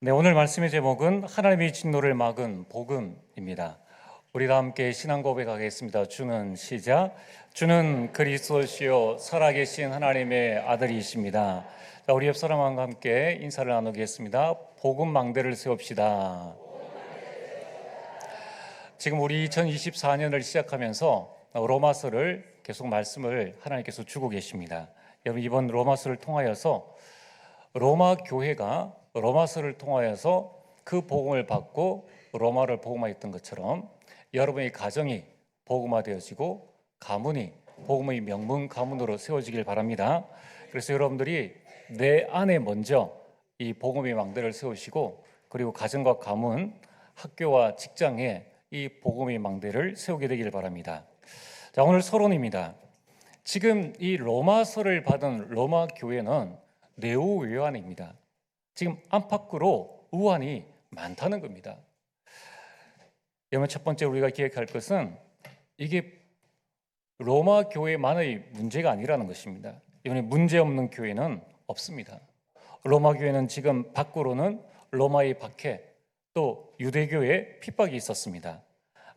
네, 오늘 말씀의 제목은 하나님의 진노를 막은 복음입니다. 우리 다 함께 신앙 고백하겠습니다. 주는 시작. 주는 그리스도시요 살아계신 하나님의 아들이십니다. 자, 우리 옆 사람과 함께 인사를 나누겠습니다. 복음 망대를 세웁시다. 지금 우리 2024년을 시작하면서 로마서를 계속 말씀을 하나님께서 주고 계십니다. 여러분, 이번 로마서를 통하여서 로마 교회가 로마서를 통하여서 그 복음을 받고 로마를 복음화했던 것처럼 여러분의 가정이 복음화되어지고 가문이 복음의 명문 가문으로 세워지길 바랍니다. 그래서 여러분들이 내 안에 먼저 이 복음의 망대를 세우시고 그리고 가정과 가문, 학교와 직장에 이 복음의 망대를 세우게 되길 바랍니다. 자, 오늘 서론입니다. 지금 이 로마서를 받은 로마 교회는 네오외환입니다. 지금 안팎으로 우환이 많다는 겁니다. 여러분, 첫 번째 우리가 기억할 것은 이게 로마 교회만의 문제가 아니라는 것입니다. 이번에 문제 없는 교회는 없습니다. 로마 교회는 지금 밖으로는 로마의 박해, 또 유대교의 핍박이 있었습니다.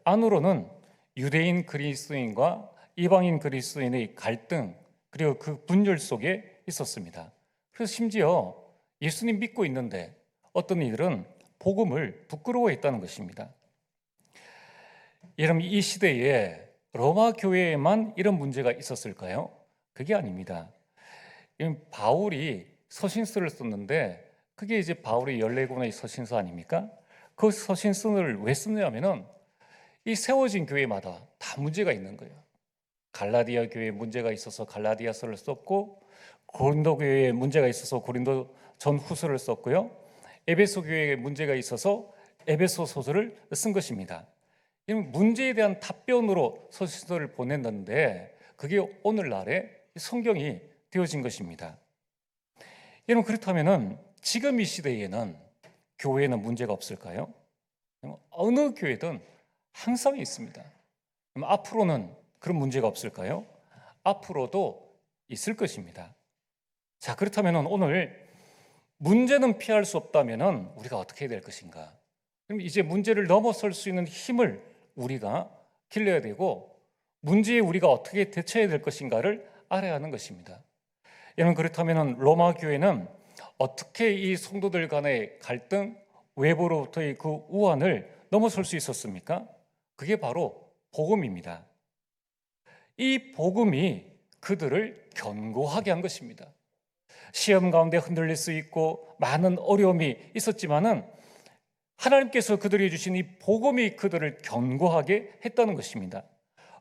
안으로는 유대인 그리스도인과 이방인 그리스도인의 갈등, 그리고 그 분열 속에 있었습니다. 그래서 심지어 예수님 믿고 있는데 어떤 이들은 복음을 부끄러워했다는 것입니다. 여러분, 이 시대에 로마 교회에만 이런 문제가 있었을까요? 그게 아닙니다. 바울이 서신서를 썼는데 그게 이제 바울의 14권의 서신서 아닙니까? 그 서신서를 왜 쓰냐면은 이 세워진 교회마다 다 문제가 있는 거예요. 갈라디아 교회에 문제가 있어서 갈라디아서를 썼고, 고린도 교회에 문제가 있어서 고린도 전후서를 썼고요. 에베소 교회에 문제가 있어서 에베소 소서를 쓴 것입니다. 문제에 대한 답변으로 서신서를 보냈는데 그게 오늘날의 성경이 되어진 것입니다. 여러분, 그렇다면은 지금 이 시대에는 교회에는 문제가 없을까요? 어느 교회든 항상 있습니다. 앞으로는 그런 문제가 없을까요? 앞으로도 있을 것입니다. 자, 그렇다면 오늘 문제는 피할 수 없다면 우리가 어떻게 해야 될 것인가? 그럼 이제 문제를 넘어설 수 있는 힘을 우리가 길러야 되고, 문제에 우리가 어떻게 대처해야 될 것인가를 알아야 하는 것입니다. 여러분, 그렇다면 로마 교회는 어떻게 이 성도들 간의 갈등, 외부로부터의 그 우환을 넘어설 수 있었습니까? 그게 바로 복음입니다. 이 복음이 그들을 견고하게 한 것입니다. 시험 가운데 흔들릴 수 있고 많은 어려움이 있었지만은 하나님께서 그들에게 주신 이 복음이 그들을 견고하게 했다는 것입니다.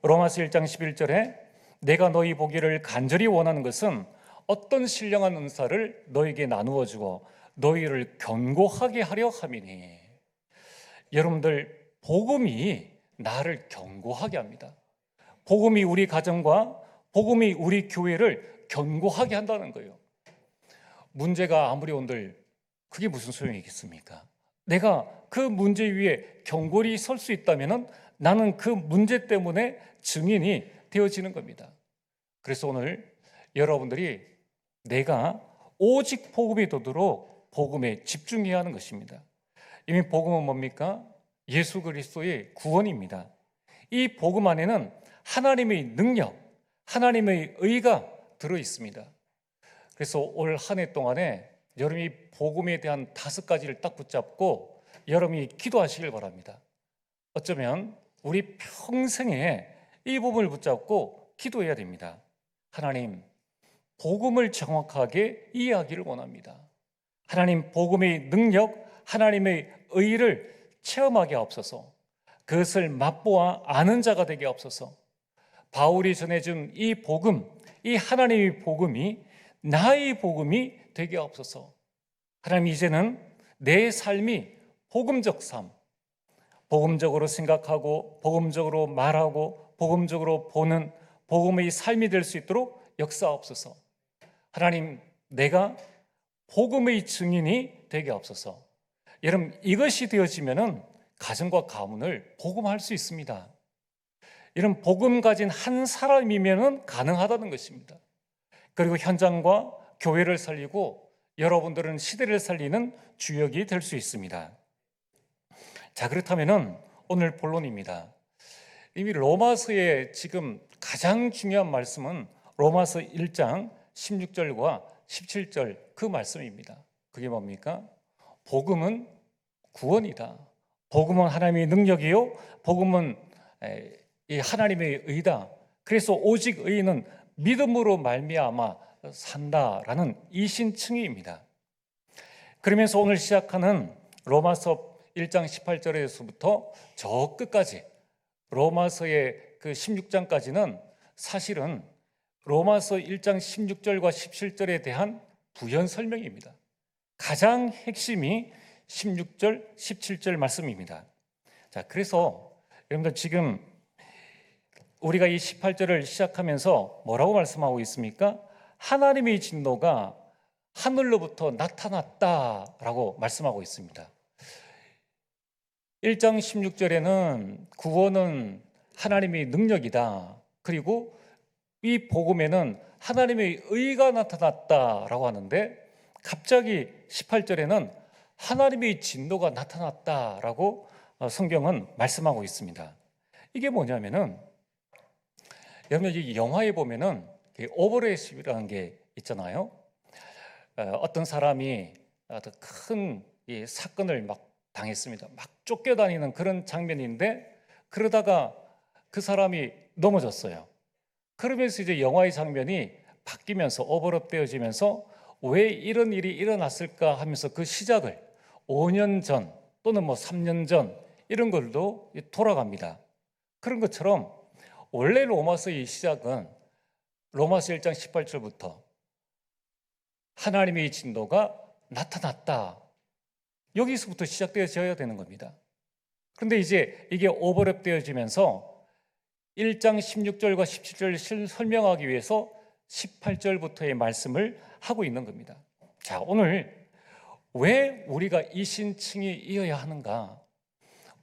로마서 1장 11절에 내가 너희 보기를 간절히 원하는 것은 어떤 신령한 은사를 너에게 나누어 주고 너희를 견고하게 하려 함이니. 여러분들, 복음이 나를 견고하게 합니다. 복음이 우리 가정과 복음이 우리 교회를 견고하게 한다는 거예요. 문제가 아무리 온들 그게 무슨 소용이 있겠습니까? 내가 그 문제 위에 견고히 설 수 있다면 나는 그 문제 때문에 증인이 되어지는 겁니다. 그래서 오늘 여러분들이 내가 오직 복음이 되도록 복음에 집중해야 하는 것입니다. 이미 복음은 뭡니까? 예수 그리스도의 구원입니다. 이 복음 안에는 하나님의 능력, 하나님의 의가 들어 있습니다. 그래서 올 한 해 동안에 여러분이 복음에 대한 5가지를 딱 붙잡고 여러분이 기도하시길 바랍니다. 어쩌면 우리 평생에 이 부분을 붙잡고 기도해야 됩니다. 하나님, 복음을 정확하게 이해하기를 원합니다. 하나님, 복음의 능력, 하나님의 의를 체험하게 하옵소서. 그것을 맛보아 아는 자가 되게 하옵소서. 바울이 전해준 이 복음, 이 하나님의 복음이 나의 복음이 되게 하옵소서. 하나님, 이제는 내 삶이 복음적 삶, 복음적으로 생각하고 복음적으로 말하고 복음적으로 보는 복음의 삶이 될 수 있도록 역사하옵소서. 하나님, 내가 복음의 증인이 되게 하옵소서. 여러분, 이것이 되어지면은 가정과 가문을 복음할 수 있습니다. 이런 복음 가진 한 사람이면은 가능하다는 것입니다. 그리고 현장과 교회를 살리고 여러분들은 시대를 살리는 주역이 될 수 있습니다. 자, 그렇다면은 오늘 본론입니다. 이미 로마서의 지금 가장 중요한 말씀은 로마서 1장 16절과 17절 그 말씀입니다. 그게 뭡니까? 복음은 구원이다. 복음은 하나님의 능력이요, 복음은 이 하나님의 의다. 그래서 오직 의인은 믿음으로 말미암아 산다라는 이신칭의입니다. 그러면서 오늘 시작하는 로마서 1장 18절에서부터 저 끝까지 로마서의 그 16장까지는 사실은 로마서 1장 16절과 17절에 대한 부연 설명입니다. 가장 핵심이 16절, 17절 말씀입니다. 자, 그래서 여러분들 지금 우리가 이 18절을 시작하면서 뭐라고 말씀하고 있습니까? 하나님의 진노가 하늘로부터 나타났다라고 말씀하고 있습니다. 1장 16절에는 구원은 하나님의 능력이다. 그리고 이 복음에는 하나님의 의가 나타났다라고 하는데 갑자기 18절에는 하나님의 진노가 나타났다라고 성경은 말씀하고 있습니다. 이게 뭐냐면은 여러분 이 영화에 보면은 오버레이십이라는 게 있잖아요. 어떤 사람이 큰 사건을 막 당했습니다. 막 쫓겨다니는 그런 장면인데 그러다가 그 사람이 넘어졌어요. 그러면서 이제 영화의 장면이 바뀌면서 오버랩 되어지면서 왜 이런 일이 일어났을까 하면서 그 시작을 5년 전 또는 뭐 3년 전 이런 걸로 돌아갑니다. 그런 것처럼 원래 로마서의 시작은 로마서 1장 18절부터 하나님의 진노가 나타났다. 여기서부터 시작되어져야 되는 겁니다. 그런데 이제 이게 오버랩 되어지면서 1장 16절과 17절을 설명하기 위해서 18절부터의 말씀을 하고 있는 겁니다. 자, 오늘 왜 우리가 이신칭이 이어야 하는가?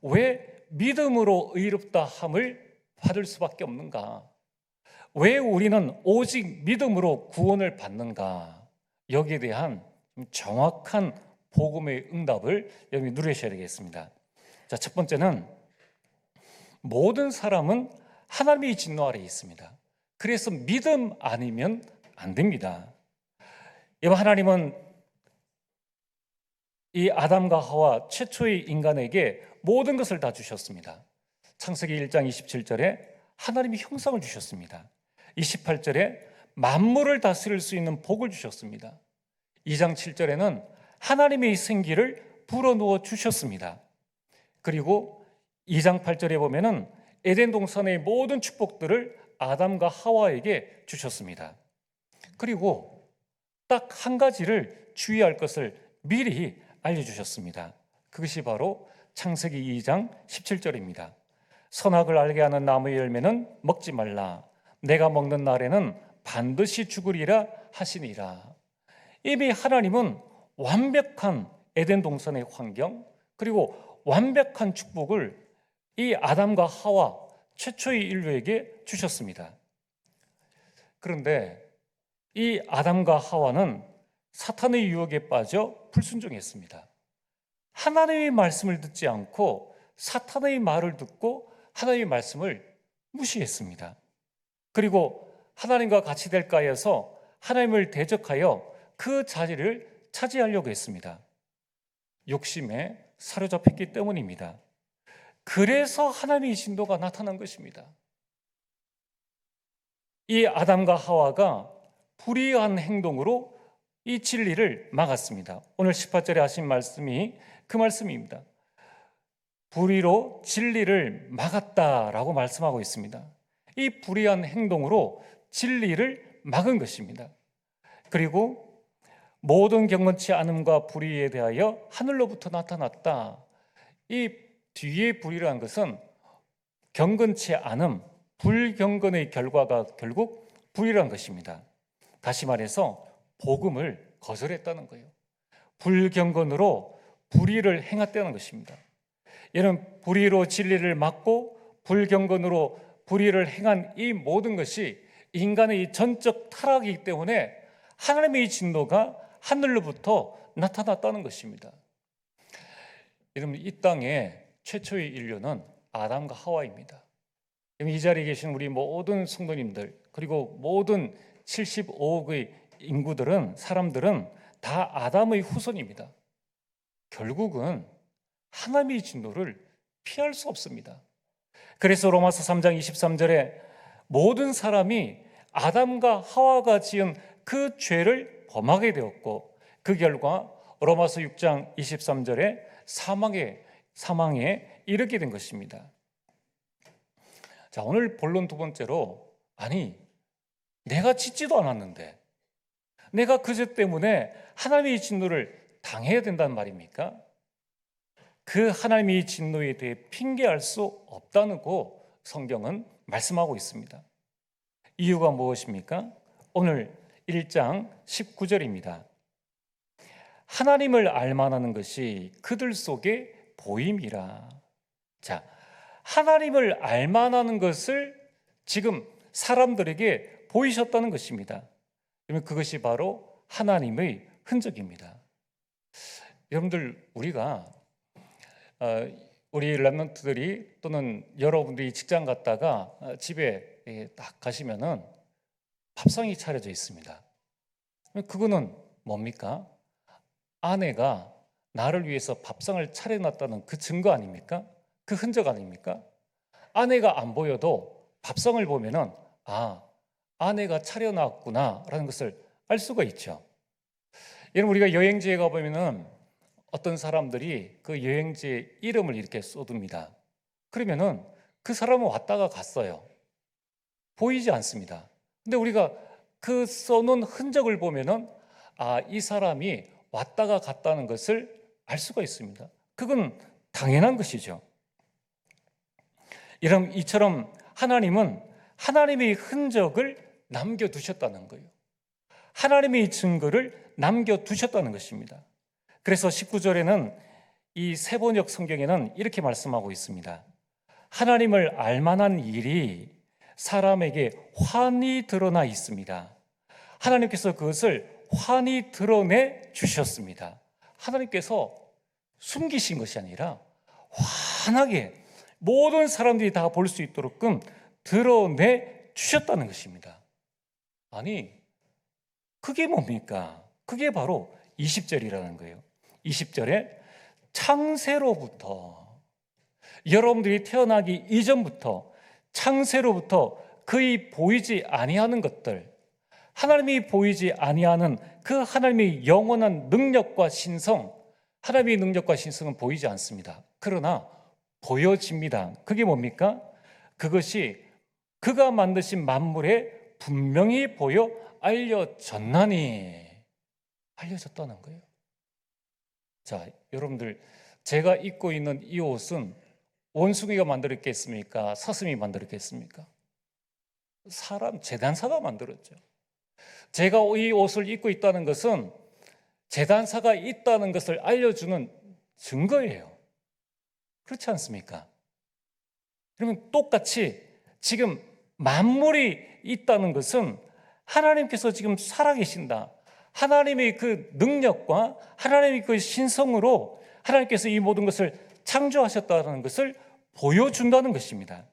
왜 믿음으로 의롭다 함을 받을 수밖에 없는가? 왜 우리는 오직 믿음으로 구원을 받는가? 여기에 대한 정확한 복음의 응답을 여러분이 누리셔야 되겠습니다. 자, 첫 번째는 모든 사람은 하나님의 진노 아래에 있습니다. 그래서 믿음 아니면 안 됩니다. 여러분, 하나님은 이 아담과 하와 최초의 인간에게 모든 것을 다 주셨습니다. 창세기 1장 27절에 하나님이 형상을 주셨습니다. 28절에 만물을 다스릴 수 있는 복을 주셨습니다. 2장 7절에는 하나님의 생기를 불어넣어 주셨습니다. 그리고 2장 8절에 보면은 에덴 동산의 모든 축복들을 아담과 하와에게 주셨습니다. 그리고 딱 한 가지를 주의할 것을 미리 알려주셨습니다. 그것이 바로 창세기 2장 17절입니다. 선악을 알게 하는 나무의 열매는 먹지 말라. 내가 먹는 날에는 반드시 죽으리라 하시니라. 이미 하나님은 완벽한 에덴 동산의 환경 그리고 완벽한 축복을 이 아담과 하와 최초의 인류에게 주셨습니다. 그런데 이 아담과 하와는 사탄의 유혹에 빠져 불순종했습니다. 하나님의 말씀을 듣지 않고 사탄의 말을 듣고 하나님의 말씀을 무시했습니다. 그리고 하나님과 같이 될까 해서 하나님을 대적하여 그 자리를 차지하려고 했습니다. 욕심에 사로잡혔기 때문입니다. 그래서 하나님의 진노가 나타난 것입니다. 이 아담과 하와가 불의한 행동으로 이 진리를 막았습니다. 오늘 18절에 하신 말씀이 그 말씀입니다. 불의로 진리를 막았다라고 말씀하고 있습니다. 이 불의한 행동으로 진리를 막은 것입니다. 그리고 모든 경건치 않음과 불의에 대하여 하늘로부터 나타났다. 이 뒤에 불의라는 것은 경건치 않음, 불경건의 결과가 결국 불의라는 것입니다. 다시 말해서 복음을 거절했다는 거예요. 불경건으로 불의를 행했다는 것입니다. 이런 불의로 진리를 막고 불경건으로 불의를 행한 이 모든 것이 인간의 전적 타락이기 때문에 하나님의 진노가 하늘로부터 나타났다는 것입니다. 여러분, 이 땅에 최초의 인류는 아담과 하와입니다. 이 자리에 계신 우리 모든 성도님들, 그리고 모든 75억의 인구들은, 사람들은 다 아담의 후손입니다. 결국은 하나님의 진노를 피할 수 없습니다. 그래서 로마서 3장 23절에 모든 사람이 아담과 하와가 지은 그 죄를 범하게 되었고, 그 결과 로마서 6장 23절에 사망에 이르게 된 것입니다. 자, 오늘 본론 두 번째로, 아니, 내가 짓지도 않았는데 내가 그 죄 때문에 하나님의 진노를 당해야 된다는 말입니까? 그 하나님의 진노에 대해 핑계할 수 없다고 성경은 말씀하고 있습니다. 이유가 무엇입니까? 오늘 1장 19절입니다. 하나님을 알만하는 것이 그들 속에 보임이라. 자, 하나님을 알만하는 것을 지금 사람들에게 보이셨다는 것입니다. 그러면 그것이 바로 하나님의 흔적입니다. 여러분들, 우리가 우리 랩런트들이 또는 여러분들이 직장 갔다가 집에 딱 가시면은 밥상이 차려져 있습니다. 그거는 뭡니까? 아내가 나를 위해서 밥상을 차려놨다는 그 증거 아닙니까? 그 흔적 아닙니까? 아내가 안 보여도 밥상을 보면은 아내가 차려놨구나라는 것을 알 수가 있죠. 여러분, 우리가 여행지에 가보면은 어떤 사람들이 그 여행지의 이름을 이렇게 써둡니다. 그러면은 그 사람은 왔다가 갔어요. 보이지 않습니다. 근데 우리가 그 써놓은 흔적을 보면은 이 사람이 왔다가 갔다는 것을 알 수가 있습니다. 그건 당연한 것이죠. 이처럼 하나님은 하나님의 흔적을 남겨두셨다는 거예요. 하나님의 증거를 남겨두셨다는 것입니다. 그래서 19절에는 이 세번역 성경에는 이렇게 말씀하고 있습니다. 하나님을 알만한 일이 사람에게 환히 드러나 있습니다. 하나님께서 그것을 환히 드러내 주셨습니다. 하나님께서 숨기신 것이 아니라 환하게 모든 사람들이 다 볼 수 있도록끔 드러내 주셨다는 것입니다. 아니, 그게 뭡니까? 그게 바로 20절이라는 거예요. 20절에 창세로부터, 여러분들이 태어나기 이전부터, 창세로부터 그의 보이지 아니하는 것들, 하나님이 보이지 아니하는 그 하나님의 영원한 능력과 신성, 하나님의 능력과 신성은 보이지 않습니다. 그러나 보여집니다. 그게 뭡니까? 그것이 그가 만드신 만물에 분명히 보여 알려졌다는 거예요. 자, 여러분들, 제가 입고 있는 이 옷은 원숭이가 만들었겠습니까? 사슴이 만들었겠습니까? 재단사가 만들었죠. 제가 이 옷을 입고 있다는 것은 재단사가 있다는 것을 알려주는 증거예요. 그렇지 않습니까? 그러면 똑같이 지금 만물이 있다는 것은 하나님께서 지금 살아계신다, 하나님의 그 능력과 하나님의 그 신성으로 하나님께서 이 모든 것을 창조하셨다는 것을 보여준다는 것입니다.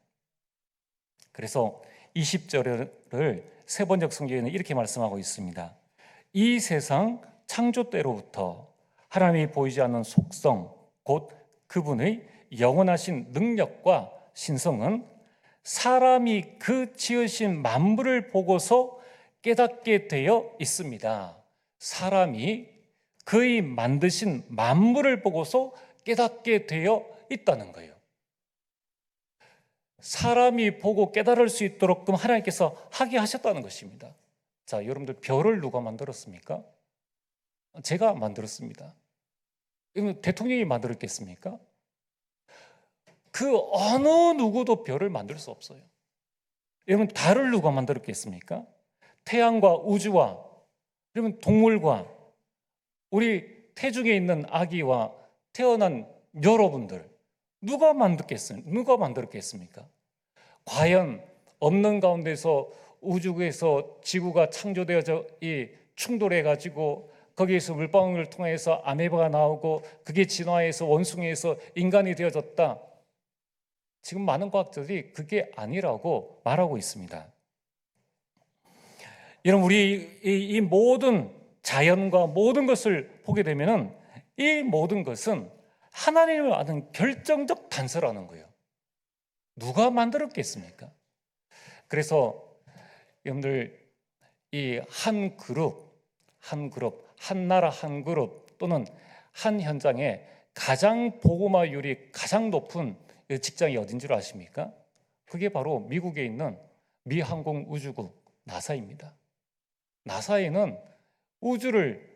그래서 20절을 세번역 성경에는 이렇게 말씀하고 있습니다. 이 세상 창조 때로부터 하나님이 보이지 않는 속성, 곧 그분의 영원하신 능력과 신성은 사람이 그 지으신 만물을 보고서 깨닫게 되어 있습니다. 사람이 그의 만드신 만물을 보고서 깨닫게 되어 있다는 거예요. 사람이 보고 깨달을 수 있도록 하나님께서 하게 하셨다는 것입니다. 자, 여러분들, 별을 누가 만들었습니까? 제가 만들었습니다. 대통령이 만들었겠습니까? 그 어느 누구도 별을 만들 수 없어요. 여러분, 달을 누가 만들었겠습니까? 태양과 우주와 여러분 동물과 우리 태중에 있는 아기와 태어난 여러분들, 누가 만들었겠습니까? 과연 없는 가운데서 우주에서 지구가 창조되어져 충돌해 가지고 거기에서 물방울을 통해서 아메바가 나오고 그게 진화해서 원숭이에서 인간이 되어졌다. 지금 많은 과학자들이 그게 아니라고 말하고 있습니다. 여러분, 우리 이 모든 자연과 모든 것을 보게 되면은 이 모든 것은 하나님을 아는 결정적 단서라는 거예요. 누가 만들었겠습니까? 그래서 여러분들 이 한 그룹, 한 나라 한 그룹 또는 한 현장에 가장 보고마율이 가장 높은 직장이 어딘 줄 아십니까? 그게 바로 미국에 있는 미 항공우주국 나사입니다. 나사에는 우주를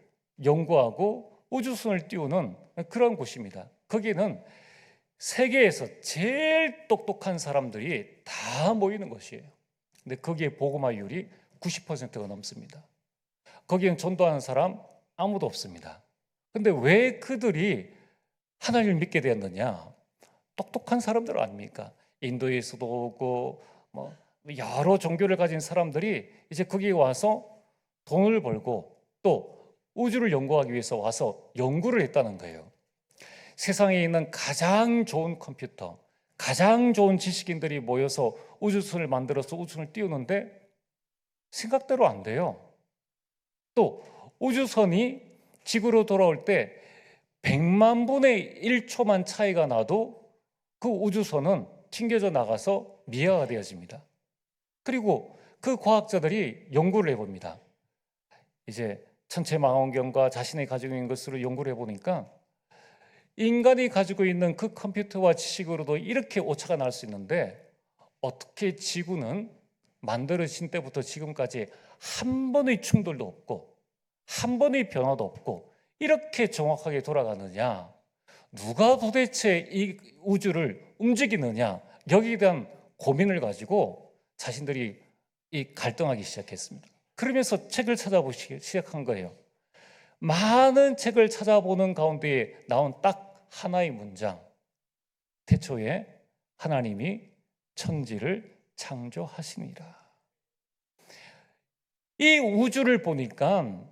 연구하고 우주선을 띄우는 그런 곳입니다. 거기는 세계에서 제일 똑똑한 사람들이 다 모이는 곳이에요. 근데 거기에 보고마율이 90%가 넘습니다. 거기엔 전도하는 사람 아무도 없습니다. 근데 왜 그들이 하나님을 믿게 되었느냐? 똑똑한 사람들 아닙니까? 인도에서도 오고 뭐 여러 종교를 가진 사람들이 이제 거기에 와서 돈을 벌고 또 우주를 연구하기 위해서 와서 연구를 했다는 거예요. 세상에 있는 가장 좋은 컴퓨터, 가장 좋은 지식인들이 모여서 우주선을 만들어서 우주선을 띄우는데 생각대로 안 돼요. 또 우주선이 지구로 돌아올 때 100만 분의 1초만 차이가 나도 그 우주선은 튕겨져 나가서 미아가 되어집니다. 그리고 그 과학자들이 연구를 해봅니다. 이제 천체망원경과 자신이 가지고 있는 것으로 연구를 해보니까 인간이 가지고 있는 그 컴퓨터와 지식으로도 이렇게 오차가 날 수 있는데 어떻게 지구는 만들어진 때부터 지금까지 한 번의 충돌도 없고 한 번의 변화도 없고 이렇게 정확하게 돌아가느냐? 누가 도대체 이 우주를 움직이느냐? 여기에 대한 고민을 가지고 자신들이 갈등하기 시작했습니다. 그러면서 책을 찾아보기 시작한 거예요. 많은 책을 찾아보는 가운데 나온 딱 하나의 문장. 태초에 하나님이 천지를 창조하시니라. 이 우주를 보니까,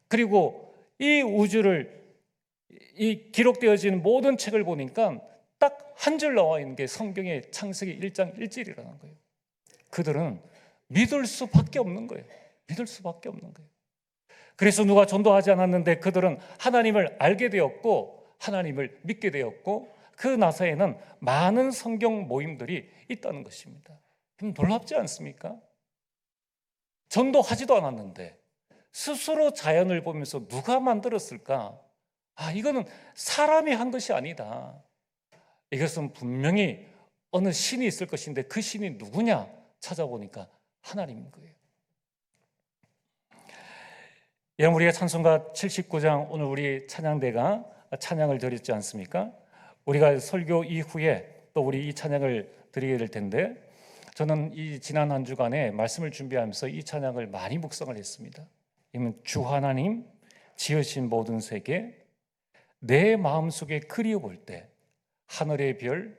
그리고 이 우주를 이 기록되어진 모든 책을 보니까 딱 한 줄 나와 있는 게 성경의 창세기 1장 1절이라는 거예요. 그들은 믿을 수밖에 없는 거예요. 믿을 수밖에 없는 거예요. 그래서 누가 전도하지 않았는데 그들은 하나님을 알게 되었고 하나님을 믿게 되었고 그 나사에는 많은 성경 모임들이 있다는 것입니다. 놀랍지 않습니까? 전도하지도 않았는데 스스로 자연을 보면서 누가 만들었을까? 이거는 사람이 한 것이 아니다. 이것은 분명히 어느 신이 있을 것인데 그 신이 누구냐 찾아보니까 하나님인 거예요. 여러분, 우리가 찬송가 79장 오늘 우리 찬양대가 찬양을 드렸지 않습니까? 우리가 설교 이후에 또 우리 이 찬양을 드리게 될 텐데 저는 이 지난 한 주간에 말씀을 준비하면서 이 찬양을 많이 묵상을 했습니다. 이는 주 하나님 지으신 모든 세계 내 마음속에 그리워볼 때 하늘의 별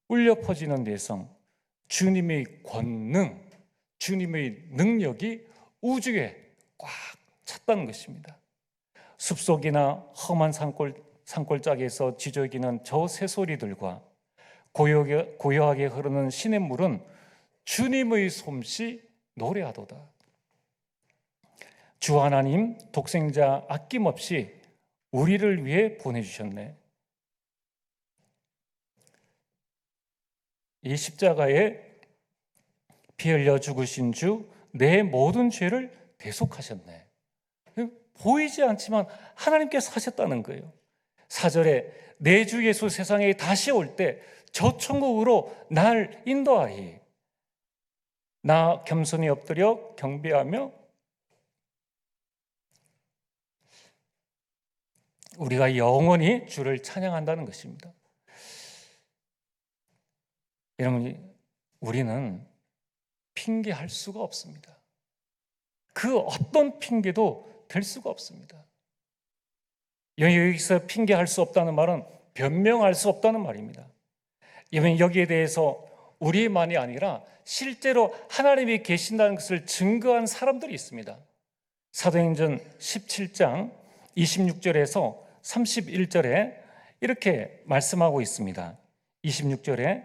울려 퍼지는 내성 주님의 권능 주님의 능력이 우주에 꽉 찼다는 것입니다. 숲속이나 험한 산골짜기에서 지저귀는 저 새소리들과 고요하게 흐르는 시냇물은 주님의 솜씨 노래하도다. 주 하나님 독생자 아낌없이 우리를 위해 보내주셨네. 이 십자가에 피 흘려 죽으신 주 내 모든 죄를 대속하셨네. 보이지 않지만 하나님께서 하셨다는 거예요. 4절에 내 주 예수 세상에 다시 올 때 저 천국으로 날 인도하리. 나 겸손히 엎드려 경배하며 우리가 영원히 주를 찬양한다는 것입니다. 여러분, 우리는 핑계할 수가 없습니다. 그 어떤 핑계도 될 수가 없습니다. 여기서 핑계할 수 없다는 말은 변명할 수 없다는 말입니다. 여기에 대해서 우리만이 아니라 실제로 하나님이 계신다는 것을 증거한 사람들이 있습니다. 사도행전 17장 26절에서 31절에 이렇게 말씀하고 있습니다. 26절에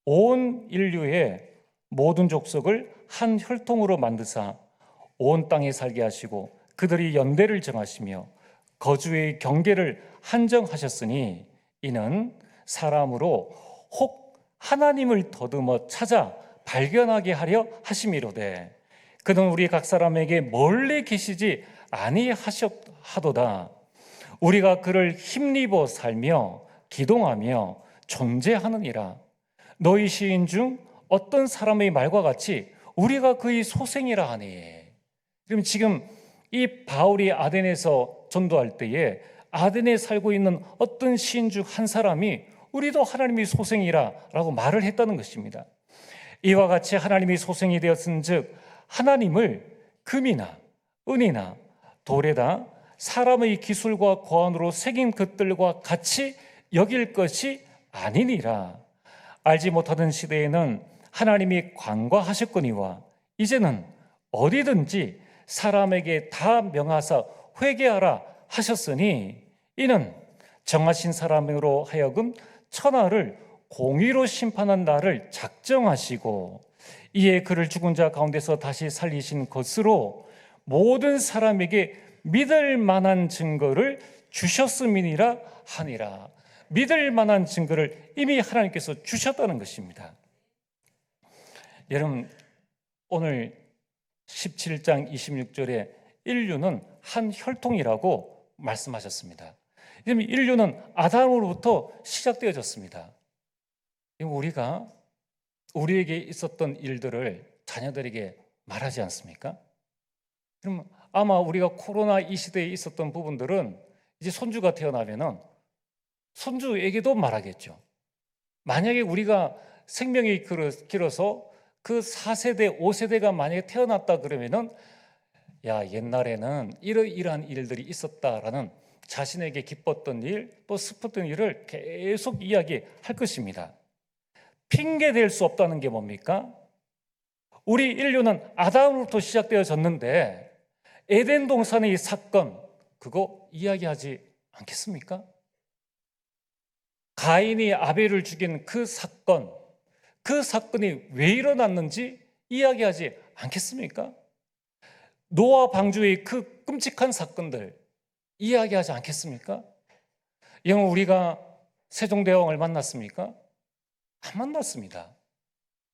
온 인류의 모든 족속을 한 혈통으로 만드사 온 땅에 살게 하시고 그들이 연대를 정하시며 거주의 경계를 한정하셨으니 이는 사람으로 혹 하나님을 더듬어 찾아 발견하게 하려 하심이로되 그는 우리 각 사람에게 멀리 계시지 아니하셨하도다. 우리가 그를 힘입어 살며 기동하며 존재하느니라. 너희 시인 중 어떤 사람의 말과 같이 우리가 그의 소생이라 하니. 그럼 지금 이 바울이 아덴에서 전도할 때에 아덴에 살고 있는 어떤 시인 중 한 사람이 우리도 하나님의 소생이라 라고 말을 했다는 것입니다. 이와 같이 하나님의 소생이 되었은즉 하나님을 금이나 은이나 돌에다 사람의 기술과 고안으로 새긴 것들과 같이 여길 것이 아니니라. 알지 못하던 시대에는 하나님이 관과하셨거니와 이제는 어디든지 사람에게 다 명하사 회개하라 하셨으니 이는 정하신 사람으로 하여금 천하를 공의로 심판한 날을 작정하시고 이에 그를 죽은 자 가운데서 다시 살리신 것으로 모든 사람에게 믿을 만한 증거를 주셨음이니라 하니라. 믿을 만한 증거를 이미 하나님께서 주셨다는 것입니다. 여러분, 오늘 17장 26절에 인류는 한 혈통이라고 말씀하셨습니다. 인류는 아담으로부터 시작되어졌습니다. 우리가 우리에게 있었던 일들을 자녀들에게 말하지 않습니까? 그럼 아마 우리가 코로나 이 시대에 있었던 부분들은 이제 손주가 태어나면은 손주에게도 말하겠죠. 만약에 우리가 생명이 길어서 그 4세대, 5세대가 만약에 태어났다 그러면은 야, 옛날에는 이러이러한 일들이 있었다라는 자신에게 기뻤던 일, 또 슬펐던 일을 계속 이야기할 것입니다. 핑계 댈 수 없다는 게 뭡니까? 우리 인류는 아담으로부터 시작되어졌는데 에덴 동산의 이 사건, 그거 이야기하지 않겠습니까? 가인이 아벨을 죽인 그 사건, 그 사건이 왜 일어났는지 이야기하지 않겠습니까? 노아 방주의 그 끔찍한 사건들 이야기하지 않겠습니까? 영어 우리가 세종대왕을 만났습니까? 안 만났습니다.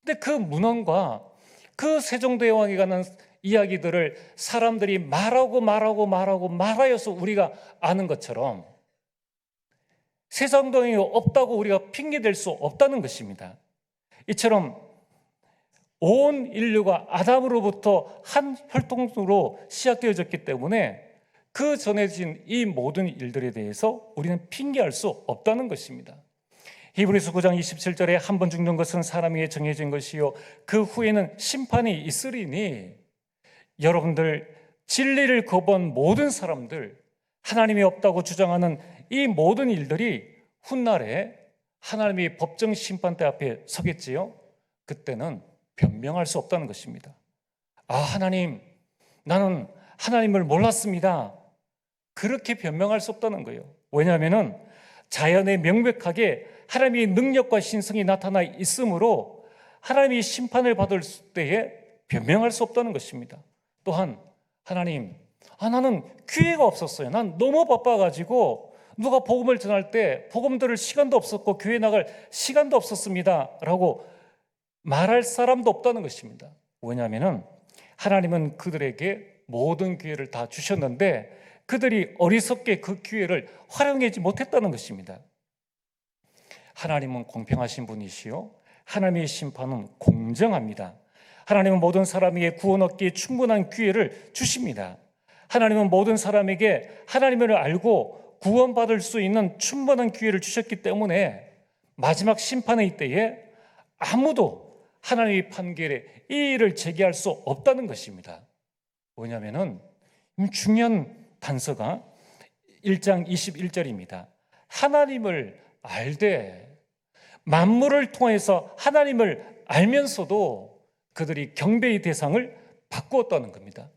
근데 그 문헌과 그 세종대왕이 가는 이야기들을 사람들이 말하여서 우리가 아는 것처럼 세종대왕이 없다고 우리가 핑계댈 수 없다는 것입니다. 이처럼 온 인류가 아담으로부터 한 혈통으로 시작되어졌기 때문에 그 전해진 이 모든 일들에 대해서 우리는 핑계할 수 없다는 것입니다. 히브리서 9장 27절에 한 번 죽는 것은 사람에게 정해진 것이요 그 후에는 심판이 있으리니 여러분들 진리를 거부한 모든 사람들, 하나님이 없다고 주장하는 이 모든 일들이 훗날에 하나님의 법정 심판대 앞에 서겠지요. 그때는 변명할 수 없다는 것입니다. 아, 하나님, 나는 하나님을 몰랐습니다. 그렇게 변명할 수 없다는 거예요. 왜냐하면 자연에 명백하게 하나님의 능력과 신성이 나타나 있으므로 하나님이 심판을 받을 때에 변명할 수 없다는 것입니다. 또한 하나님, 나는 기회가 없었어요. 난 너무 바빠가지고 누가 복음을 전할 때 복음 들을 시간도 없었고 교회 나갈 시간도 없었습니다 라고 말할 사람도 없다는 것입니다. 왜냐하면 하나님은 그들에게 모든 기회를 다 주셨는데 그들이 어리석게 그 기회를 활용하지 못했다는 것입니다. 하나님은 공평하신 분이시요 하나님의 심판은 공정합니다. 하나님은 모든 사람에게 구원 얻기에 충분한 기회를 주십니다. 하나님은 모든 사람에게 하나님을 알고 구원받을 수 있는 충분한 기회를 주셨기 때문에 마지막 심판의 때에 아무도 하나님의 판결에 이의를 제기할 수 없다는 것입니다. 왜냐하면 중요한 단서가 1장 21절입니다. 하나님을 알되 만물을 통해서 하나님을 알면서도 그들이 경배의 대상을 바꾸었다는 겁니다.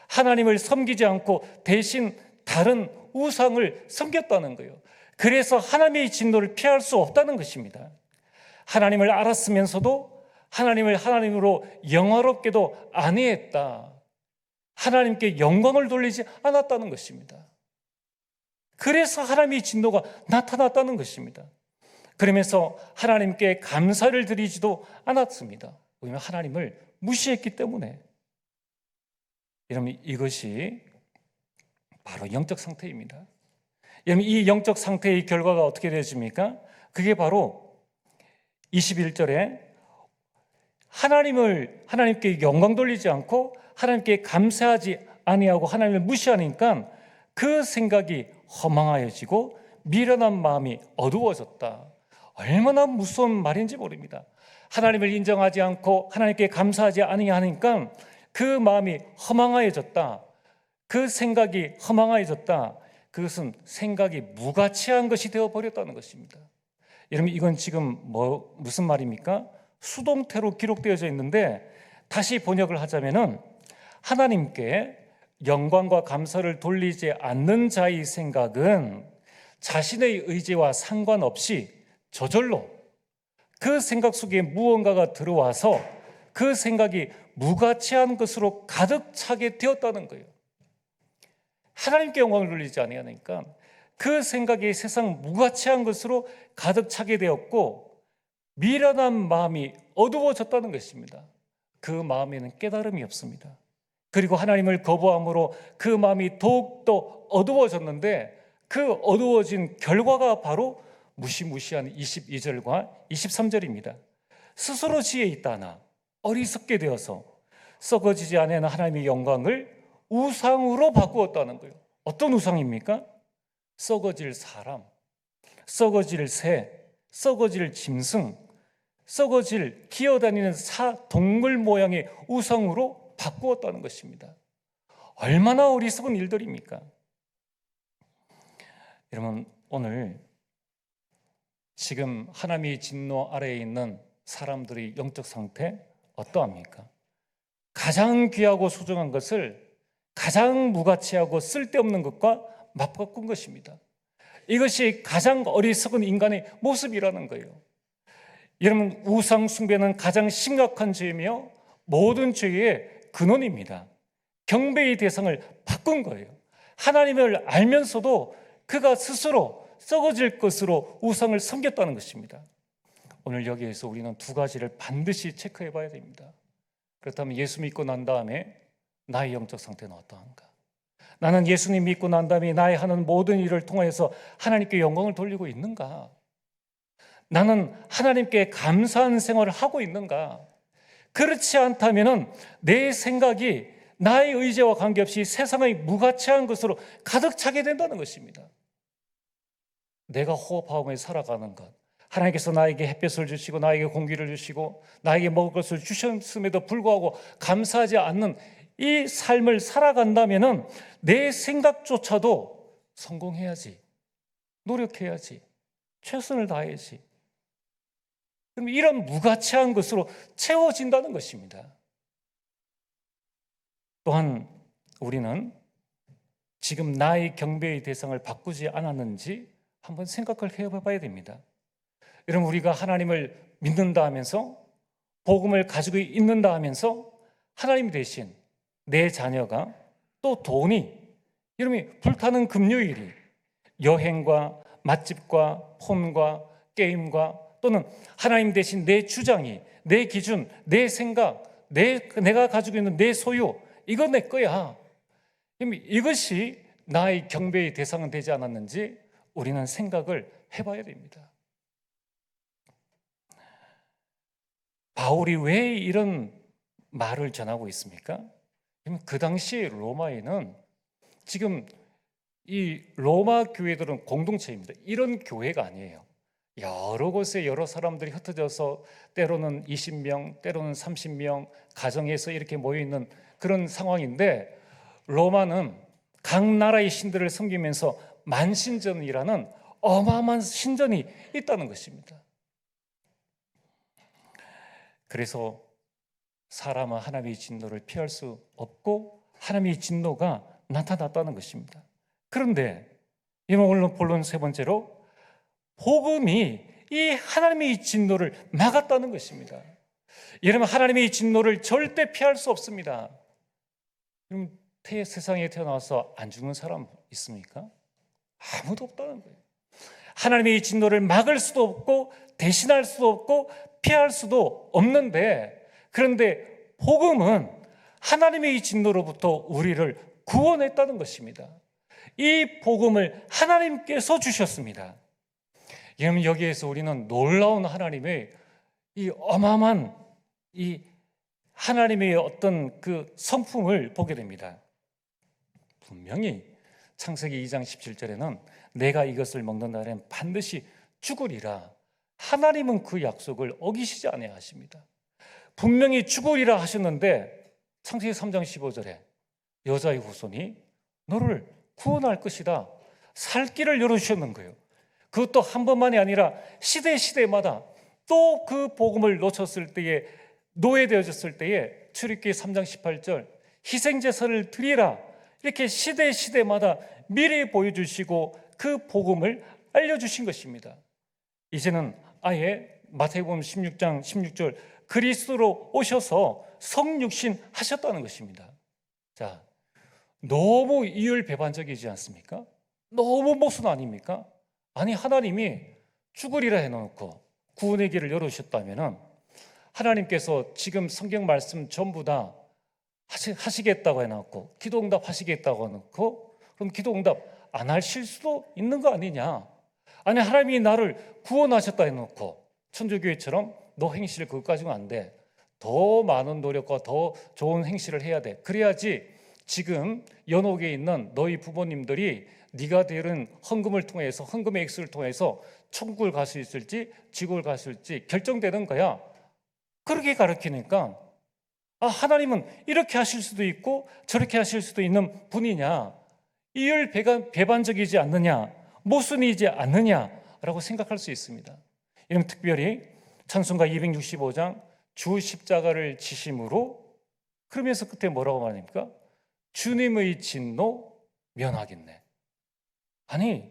하나님을 섬기지 않고 대신 다른 우상을 섬겼다는 거예요. 그래서 하나님의 진노를 피할 수 없다는 것입니다. 하나님을 알았으면서도 하나님을 하나님으로 영화롭게도 안 해했다. 하나님께 영광을 돌리지 않았다는 것입니다. 그래서 하나님의 진노가 나타났다는 것입니다. 그러면서 하나님께 감사를 드리지도 않았습니다. 왜냐하면 하나님을 무시했기 때문에. 여러분, 이것이 바로 영적 상태입니다. 여러분, 이 영적 상태의 결과가 어떻게 되어집니까? 그게 바로 21절에 하나님께 영광 돌리지 않고 하나님께 감사하지 아니하고 하나님을 무시하니까 그 생각이 허망하여지고 미련한 마음이 어두워졌다. 얼마나 무서운 말인지 모릅니다. 하나님을 인정하지 않고 하나님께 감사하지 아니하니까 그 마음이 허망하여졌다. 그 생각이 허망하여졌다. 그것은 생각이 무가치한 것이 되어버렸다는 것입니다. 여러분, 이건 지금 무슨 말입니까? 수동태로 기록되어져 있는데 다시 번역을 하자면은 하나님께 영광과 감사를 돌리지 않는 자의 생각은 자신의 의지와 상관없이 저절로 그 생각 속에 무언가가 들어와서 그 생각이 무가치한 것으로 가득 차게 되었다는 거예요. 하나님께 영광을 돌리지 아니하니까 그 생각이 세상 무가치한 것으로 가득 차게 되었고 미련한 마음이 어두워졌다는 것입니다. 그 마음에는 깨달음이 없습니다. 그리고 하나님을 거부함으로 그 마음이 더욱더 어두워졌는데 그 어두워진 결과가 바로 무시무시한 22절과 23절입니다. 스스로 지혜 있다나 어리석게 되어서 썩어지지 않는 하나님의 영광을 우상으로 바꾸었다는 거예요. 어떤 우상입니까? 썩어질 사람, 썩어질 새, 썩어질 짐승, 썩어질 기어다니는 동물 모양의 우상으로 바꾸었다는 것입니다. 얼마나 어리석은 일들입니까? 여러분, 오늘 지금 하나님의 진노 아래에 있는 사람들의 영적 상태 어떠합니까? 가장 귀하고 소중한 것을 가장 무가치하고 쓸데없는 것과 맞바꾼 것입니다. 이것이 가장 어리석은 인간의 모습이라는 거예요. 여러분, 우상 숭배는 가장 심각한 죄이며 모든 죄의 근원입니다. 경배의 대상을 바꾼 거예요. 하나님을 알면서도 그가 스스로 썩어질 것으로 우상을 섬겼다는 것입니다. 오늘 여기에서 우리는 두 가지를 반드시 체크해 봐야 됩니다. 그렇다면 예수 믿고 난 다음에 나의 영적 상태는 어떠한가? 나는 예수님 믿고 난 다음에 나의 하는 모든 일을 통해서 하나님께 영광을 돌리고 있는가? 나는 하나님께 감사한 생활을 하고 있는가? 그렇지 않다면 내 생각이 나의 의지와 관계없이 세상의 무가치한 것으로 가득 차게 된다는 것입니다. 내가 호흡하며 살아가는 것, 하나님께서 나에게 햇볕을 주시고 나에게 공기를 주시고 나에게 먹을 것을 주셨음에도 불구하고 감사하지 않는 이 삶을 살아간다면 내 생각조차도 성공해야지, 노력해야지, 최선을 다해야지, 그럼 이런 무가치한 것으로 채워진다는 것입니다. 또한 우리는 지금 나의 경배의 대상을 바꾸지 않았는지 한번 생각을 해봐야 됩니다. 여러분, 우리가 하나님을 믿는다 하면서 복음을 가지고 있는다 하면서 하나님 대신 내 자녀가 또 돈이, 여러분이 불타는 금요일이 여행과 맛집과 폰과 게임과 또는 하나님 대신 내 주장이, 내 기준, 내 생각, 내가 가지고 있는 내 소유, 이거 내 거야. 이것이 나의 경배의 대상은 되지 않았는지 우리는 생각을 해봐야 됩니다. 바울이 왜 이런 말을 전하고 있습니까? 그 당시 로마에는 지금 이 로마 교회들은 공동체입니다. 이런 교회가 아니에요. 여러 곳에 여러 사람들이 흩어져서 때로는 20명, 때로는 30명 가정에서 이렇게 모여있는 그런 상황인데, 로마는 각 나라의 신들을 섬기면서 만신전이라는 어마어마한 신전이 있다는 것입니다. 그래서 사람은 하나님의 진노를 피할 수 없고 하나님의 진노가 나타났다는 것입니다. 그런데 오늘 본론 세 번째로 복음이 이 하나님의 이 진노를 막았다는 것입니다. 여러분, 하나님의 이 진노를 절대 피할 수 없습니다. 그럼 세상에 태어나서 안 죽는 사람 있습니까? 아무도 없다는 거예요. 하나님의 이 진노를 막을 수도 없고 대신할 수도 없고 피할 수도 없는데, 그런데 복음은 하나님의 이 진노로부터 우리를 구원했다는 것입니다. 이 복음을 하나님께서 주셨습니다. 여러분, 여기에서 우리는 놀라운 하나님의 이 어마어마한 이 하나님의 어떤 그 성품을 보게 됩니다. 분명히 창세기 2장 17절에는 내가 이것을 먹는 날엔 반드시 죽으리라. 하나님은 그 약속을 어기시지 아니하십니다. 분명히 죽으리라 하셨는데 창세기 3장 15절에 여자의 후손이 너를 구원할 것이다. 살 길을 열어주셨는 거예요. 그것도 한 번만이 아니라 시대마다 또 그 복음을 놓쳤을 때에, 노예되어졌을 때에 출애굽기 3장 18절 희생제사를 드리라, 이렇게 시대마다 미리 보여주시고 그 복음을 알려주신 것입니다. 이제는 아예 마태복음 16장 16절 그리스도로 오셔서 성육신 하셨다는 것입니다. 자, 너무 이율배반적이지 않습니까? 너무 모순 아닙니까? 아니, 하나님이 죽으리라 해놓고 구원의 길을 열어주셨다면 하나님께서 지금 성경 말씀 전부 다 하시겠다고 해놓고 기도응답 하시겠다고 해놓고 그럼 기도응답 안 하실 수도 있는 거 아니냐? 아니, 하나님이 나를 구원하셨다 해놓고 천주교회처럼 너 행실 그것 가지고는 안 돼. 더 많은 노력과 더 좋은 행실을 해야 돼. 그래야지 지금 연옥에 있는 너희 부모님들이 네가 들은 헌금을 통해서, 헌금의 액수를 통해서 천국을 갈 수 있을지 지옥을 갈 수 있을지 결정되는 거야. 그렇게 가르치니까 하나님은 이렇게 하실 수도 있고 저렇게 하실 수도 있는 분이냐, 이율배반적이지 않느냐, 모순이지 않느냐라고 생각할 수 있습니다. 이런 특별히 찬송가 265장 주 십자가를 지심으로, 그러면서 끝에 뭐라고 말합니까? 주님의 진노 면하겠네. 아니,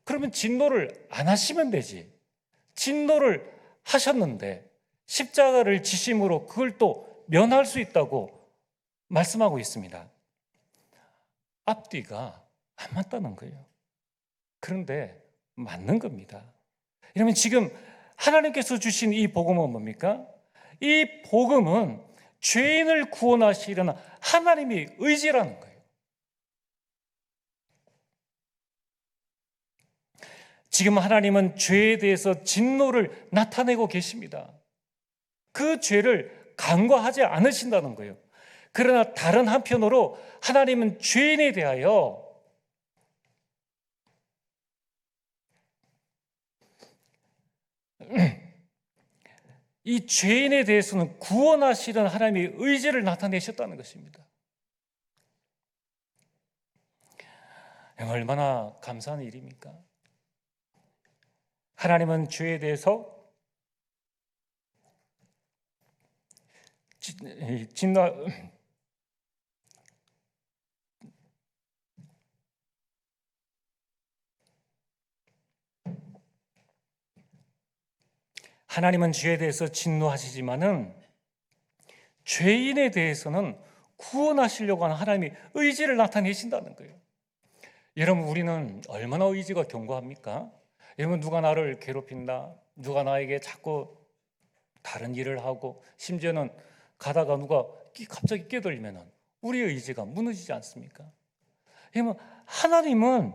그러면 진노를 안 하시면 되지. 진노를 하셨는데 십자가를 지심으로 그걸 또 면할 수 있다고 말씀하고 있습니다. 앞뒤가 안 맞다는 거예요. 그런데 맞는 겁니다. 이러면 지금 하나님께서 주신 이 복음은 뭡니까? 이 복음은 죄인을 구원하시려는 하나님의 의지라는 거예요. 지금 하나님은 죄에 대해서 진노를 나타내고 계십니다. 그 죄를 간과하지 않으신다는 거예요. 그러나 다른 한편으로 하나님은 죄인에 대하여 이 죄인에 대해서는 구원하시는 하나님의 의지를 나타내셨다는 것입니다. 얼마나 감사한 일입니까? 하나님은 죄에 대해서 하나님은 죄에 대해서 진노하시지만은 죄인에 대해서는 구원하시려고 하는 하나님의 의지를 나타내신다는 거예요. 여러분, 우리는 얼마나 의지가 견고합니까? 여러분, 누가 나를 괴롭힌다, 누가 나에게 자꾸 다른 일을 하고, 심지어는 가다가 누가 갑자기 깨들면 우리의 의지가 무너지지 않습니까? 여러분, 하나님은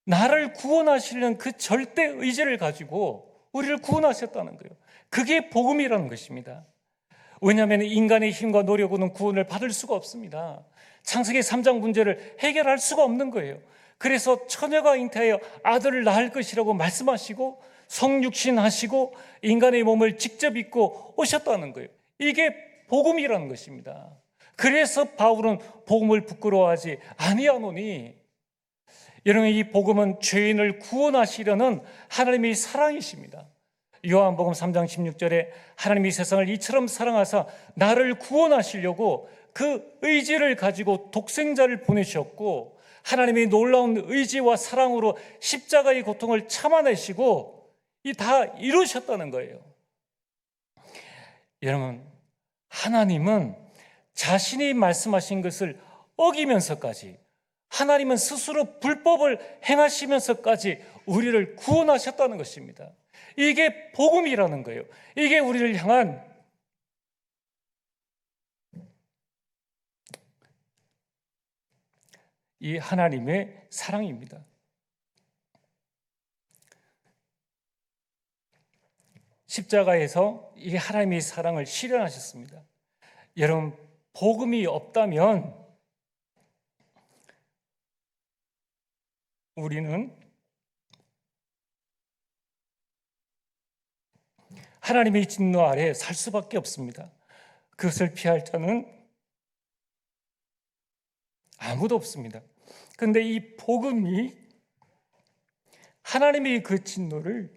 나를 구원하시려는 그 절대 의지를 가지고 우리를 구원하셨다는 거예요. 그게 복음이라는 것입니다. 왜냐하면 인간의 힘과 노력으로는 구원을 받을 수가 없습니다. 창세기 3장 문제를 해결할 수가 없는 거예요. 그래서 처녀가 잉태하여 아들을 낳을 것이라고 말씀하시고 성육신하시고 인간의 몸을 직접 입고 오셨다는 거예요. 이게 복음이라는 것입니다. 그래서 바울은 복음을 부끄러워하지 아니하노니, 여러분, 이 복음은 죄인을 구원하시려는 하나님의 사랑이십니다. 요한복음 3장 16절에 하나님이 세상을 이처럼 사랑하사 나를 구원하시려고 그 의지를 가지고 독생자를 보내셨고, 하나님이 놀라운 의지와 사랑으로 십자가의 고통을 참아내시고 이 다 이루셨다는 거예요. 여러분, 하나님은 자신이 말씀하신 것을 어기면서까지, 하나님은 스스로 불법을 행하시면서까지 우리를 구원하셨다는 것입니다. 이게 복음이라는 거예요. 이게 우리를 향한 이 하나님의 사랑입니다. 십자가에서 이 하나님의 사랑을 실현하셨습니다. 여러분, 복음이 없다면 우리는 하나님의 진노 아래 살 수밖에 없습니다. 그것을 피할 자는 아무도 없습니다. 그런데 이 복음이 하나님의 그 진노를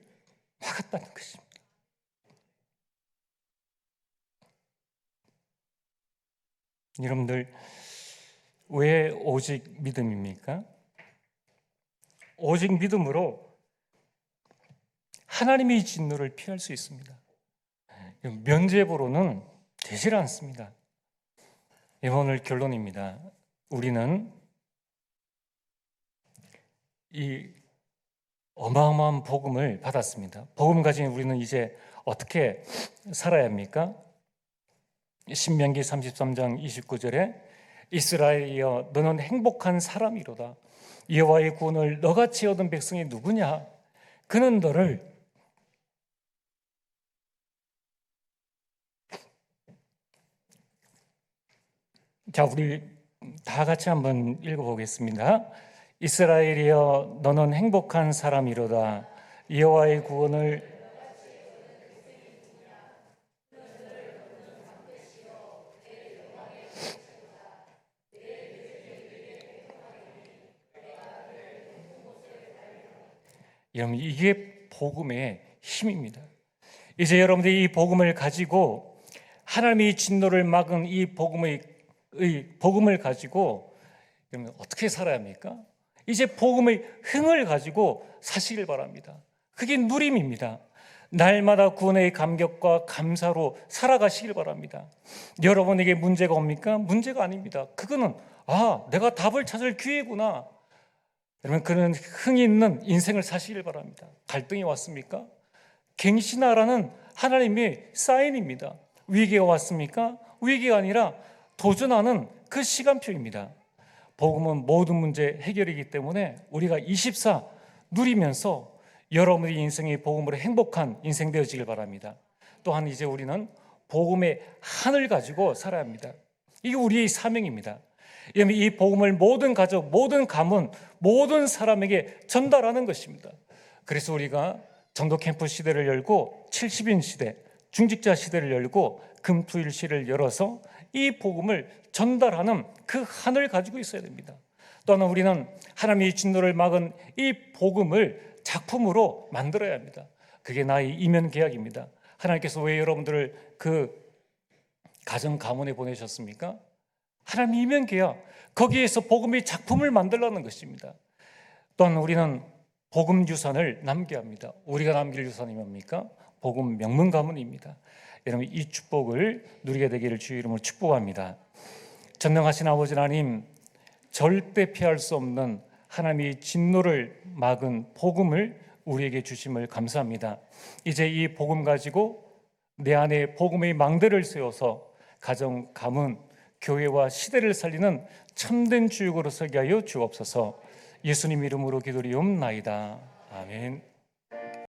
막았다는 것입니다. 여러분들, 왜 오직 믿음입니까? 오직 믿음으로 하나님의 진노를 피할 수 있습니다. 면죄부로는 되질 않습니다. 오늘 결론입니다. 우리는 이 어마어마한 복음을 받았습니다. 복음 가진 우리는 이제 어떻게 살아야 합니까? 신명기 33장 29절에 이스라엘이여 너는 행복한 사람이로다. 여호와의 구원을 너같이 얻은 백성이 누구냐? 그는 너를 자, 우리 다 같이 한번 읽어보겠습니다. 이스라엘이여 너는 행복한 사람이로다. 여호와의 구원을 여러분, 이게 복음의 힘입니다. 이제 여러분들이 이 복음을 가지고 하나님의 진노를 막은 이 복음을 가지고 여러분 어떻게 살아야 합니까? 이제 복음의 흥을 가지고 사시길 바랍니다. 그게 누림입니다. 날마다 구원의 감격과 감사로 살아가시길 바랍니다. 여러분에게 문제가 옵니까? 문제가 아닙니다. 그거는 내가 답을 찾을 기회구나. 여러분, 그런 흥이 있는 인생을 사시길 바랍니다. 갈등이 왔습니까? 갱신하라는 하나님의 사인입니다. 위기가 왔습니까? 위기가 아니라 도전하는 그 시간표입니다. 복음은 모든 문제 해결이기 때문에 우리가 24 누리면서 여러분의 인생의 복음으로 행복한 인생 되어지길 바랍니다. 또한 이제 우리는 복음의 한을 가지고 살아야 합니다. 이게 우리의 사명입니다. 이 복음을 모든 가족, 모든 가문, 모든 사람에게 전달하는 것입니다. 그래서 우리가 전도 캠프 시대를 열고 70인 시대, 중직자 시대를 열고 금투일 시를 열어서 이 복음을 전달하는 그 한을 가지고 있어야 됩니다. 또한 우리는 하나님의 진노를 막은 이 복음을 작품으로 만들어야 합니다. 그게 나의 이면 계약입니다. 하나님께서 왜 여러분들을 그 가정 가문에 보내셨습니까? 하나님 이면 계약, 거기에서 복음의 작품을 만들라는 것입니다. 또한 우리는 복음 유산을 남겨야 합니다. 우리가 남길 유산이 뭡니까? 복음 명문 가문입니다. 여러분, 이 축복을 누리게 되기를 주의 이름으로 축복합니다. 전능하신 아버지 하나님, 절대 피할 수 없는 하나님의 진노를 막은 복음을 우리에게 주심을 감사합니다. 이제 이 복음 가지고 내 안에 복음의 망대를 세워서 가정, 가문, 교회와 시대를 살리는 참된 주역으로 서게 하여 주옵소서. 예수님 이름으로 기도리옵나이다. 아멘.